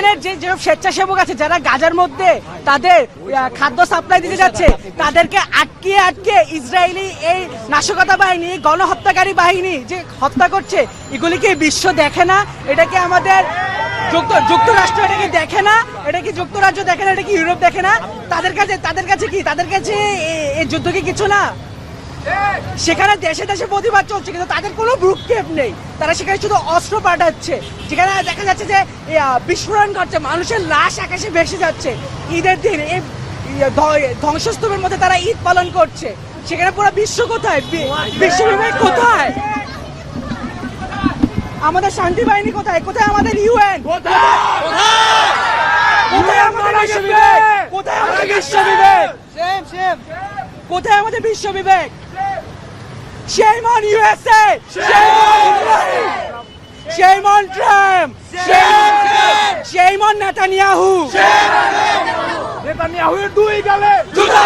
ইউএনের যে যেসব স্বেচ্ছাসেবক আছে যারা গাজার মধ্যে তাদের খাদ্য সাপ্লাই দিতে যাচ্ছে, তাদেরকে আটকে ইসরায়েলি এই নাশকতা বাহিনী, গণহত্যাকারী বাহিনী যে হত্যা করছে, এগুলি কি বিশ্ব দেখে না? এটা কি আমাদের যুক্তরাষ্ট্র এটা কি দেখে না? এটা কি যুক্তরাজ্য দেখে না? এটা কি ইউরোপ দেখে না? তাদের কাছে এই যুদ্ধ কি কিছু না? সেখানে দেশে দেশে প্রতিবাদ চলছে, কিন্তু তাদের কোনো ভ্রুক্ষেপ নেই। তারা সেখানে শুধু অস্ত্র পাঠাচ্ছে, যেখানে দেখা যাচ্ছে যে বিস্ফোরণ ঘটছে, মানুষের লাশ আকাশে ভেসে যাচ্ছে। ঈদের দিন এই ধ্বংসস্তূপের মধ্যে তারা ঈদ পালন করছে। সেখানে পুরো বিশ্ব কোথায়? বিশ্ববিবেক কোথায়? আমাদের শান্তি বাহিনী কোথায়? কোথায় আমাদের ইউএন? কোথায় আমাদের বিশ্ববিবেক? কোথায় আমাদের বিশ্ববিবেক? কোথায় আমাদের বিশ্ববিবেক? Shame on USA! Shame on Israel! Shame on Trump! Shame on Netanyahu! নেতানিয়াহুর দুই গালে জুতা